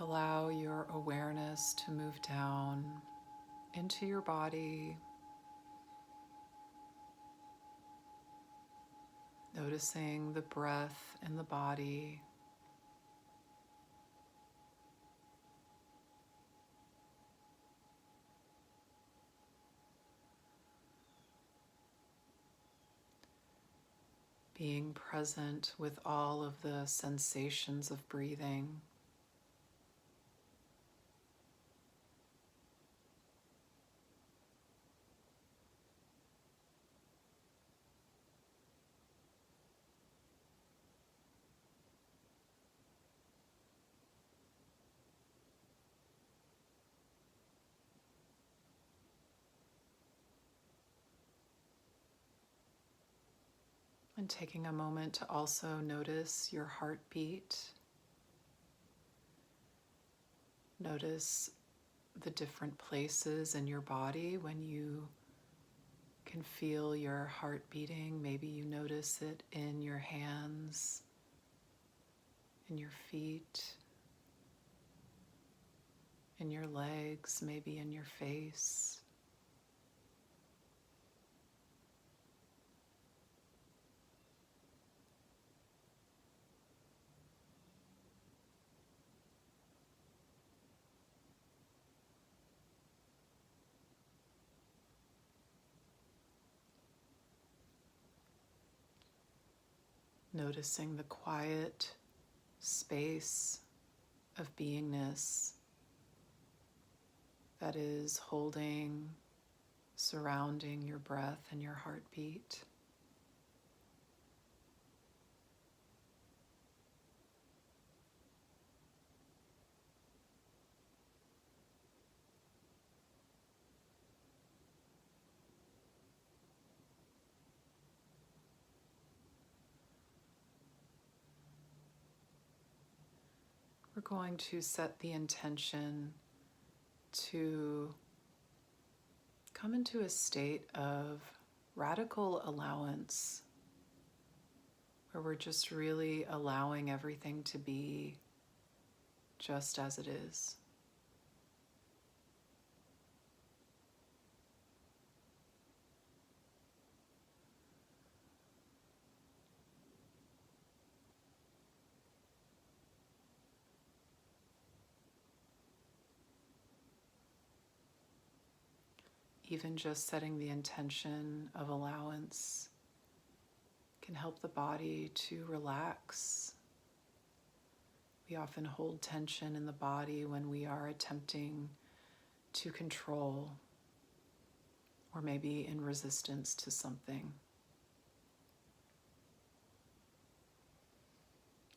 Allow your awareness to move down into your body, noticing the breath in the body. Being present with all of the sensations of breathing. And taking a moment to also notice your heartbeat. Notice the different places in your body when you can feel your heart beating. Maybe you notice it in your hands, in your feet, in your legs, maybe in your face. Noticing the quiet space of beingness that is holding, surrounding your breath and your heartbeat. We're going to set the intention to come into a state of radical allowance, where we're just really allowing everything to be just as it is. Even just setting the intention of allowance can help the body to relax. We often hold tension in the body when we are attempting to control or maybe in resistance to something.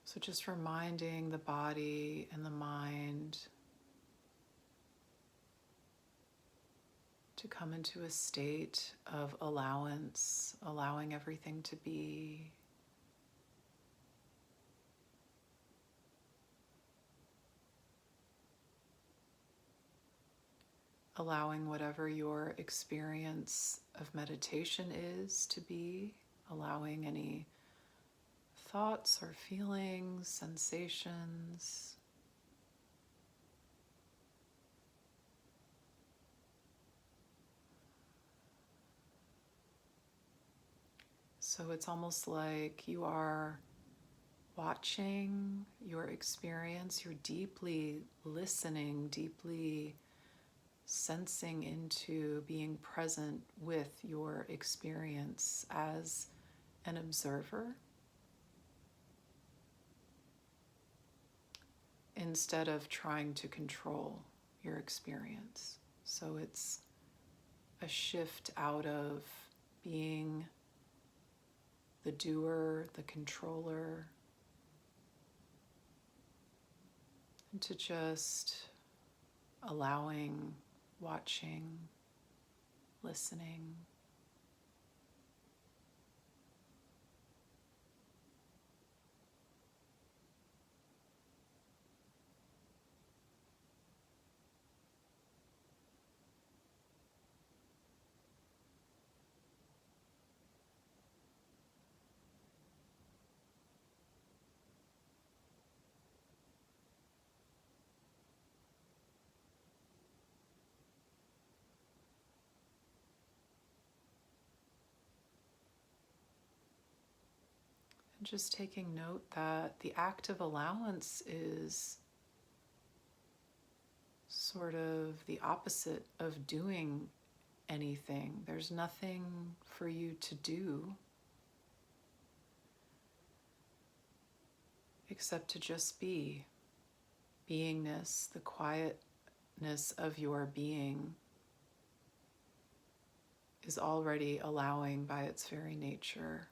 So just reminding the body and the mind to come into a state of allowance, allowing everything to be. Allowing whatever your experience of meditation is to be, allowing any thoughts or feelings, sensations. So it's almost like you are watching your experience, you're deeply listening, deeply sensing into being present with your experience as an observer, instead of trying to control your experience. So it's a shift out of being the doer, the controller, and to just allowing, watching, listening. Just taking note that the act of allowance is sort of the opposite of doing anything. There's nothing for you to do except to just be. Beingness, the quietness of your being, is already allowing by its very nature.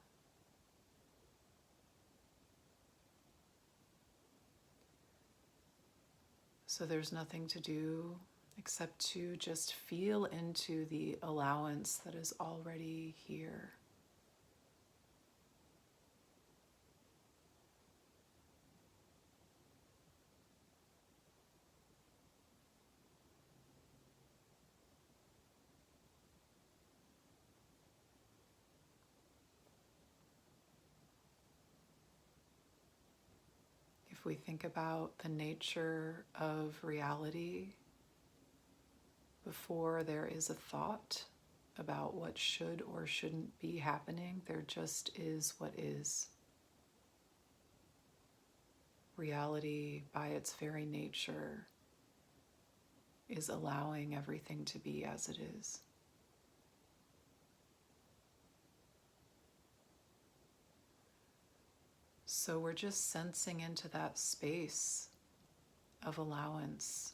So there's nothing to do except to just feel into the allowance that is already here. If we think about the nature of reality, before there is a thought about what should or shouldn't be happening, there just is what is. Reality, by its very nature, is allowing everything to be as it is. So we're just sensing into that space of allowance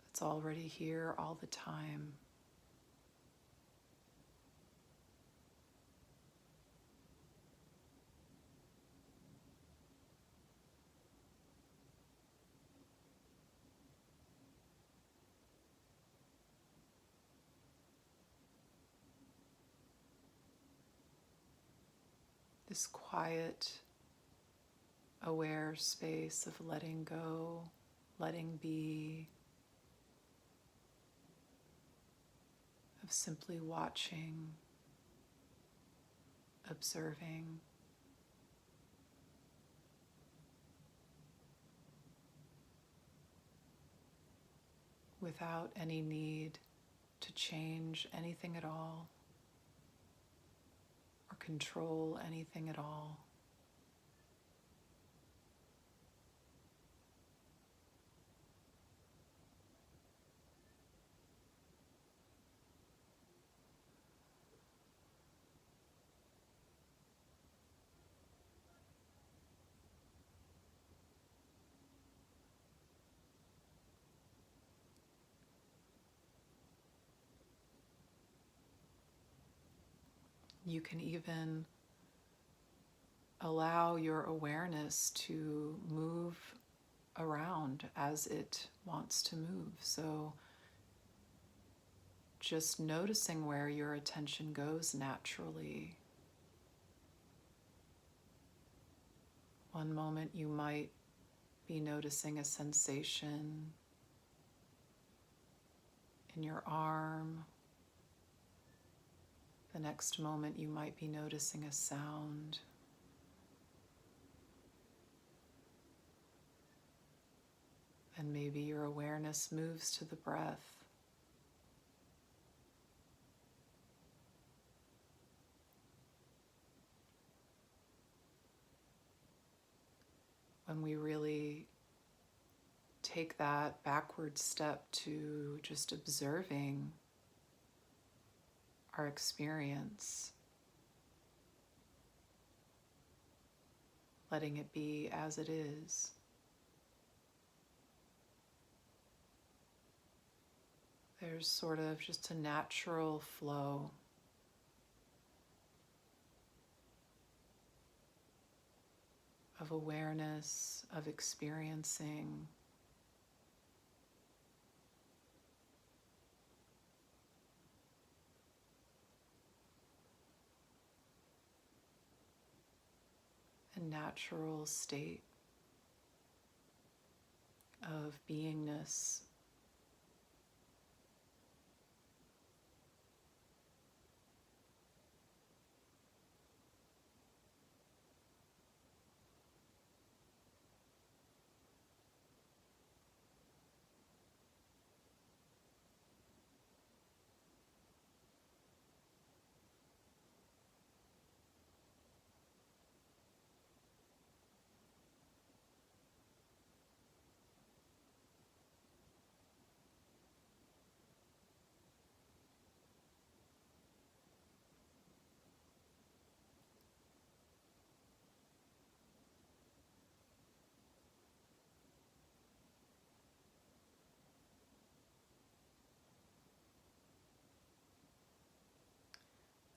that's already here all the time. This quiet, aware space of letting go, letting be, of simply watching, observing. Without any need to change anything at all or control anything at all. You can even allow your awareness to move around as it wants to move. So just noticing where your attention goes naturally. One moment you might be noticing a sensation in your arm. The next moment you might be noticing a sound. And maybe your awareness moves to the breath. When we really take that backward step to just observing our experience, letting it be as it is. There's sort of just a natural flow of awareness, of experiencing. A natural state of beingness.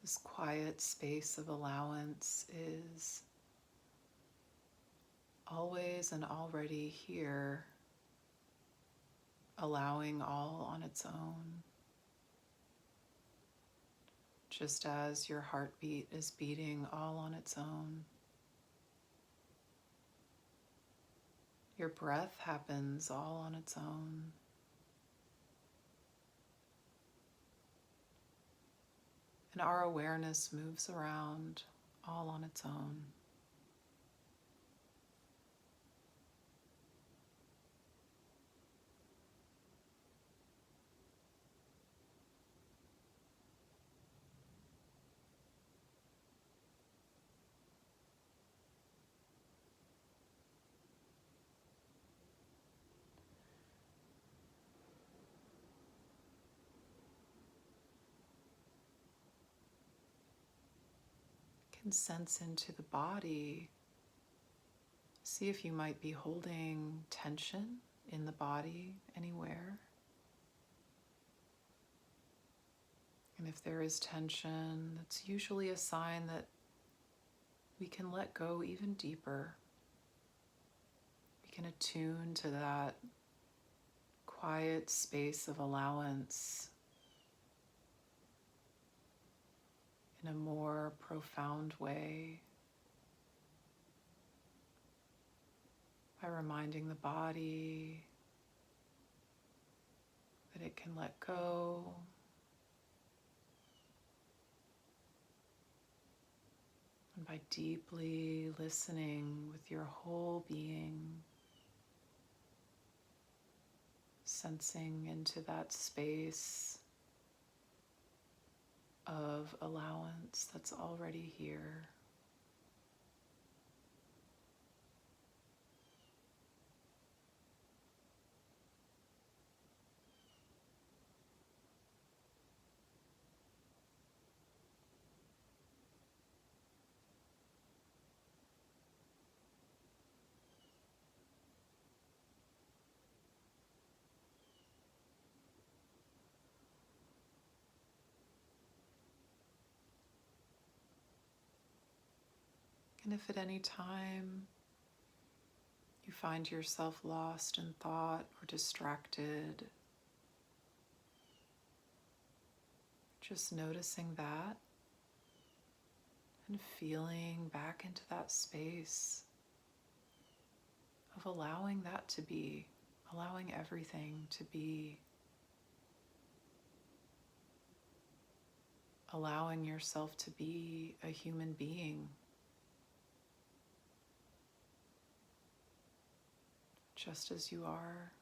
This quiet space of allowance is always and already here, allowing all on its own. Just as your heartbeat is beating all on its own. Your breath happens all on its own. And our awareness moves around all on its own. Can sense into the body. See if you might be holding tension in the body anywhere. And if there is tension, that's usually a sign that we can let go even deeper. We can attune to that quiet space of allowance in a more profound way by reminding the body that it can let go, and by deeply listening with your whole being, sensing into that space of allowance that's already here. And if at any time you find yourself lost in thought or distracted, just noticing that and feeling back into that space of allowing that to be, allowing everything to be, allowing yourself to be a human being, just as you are.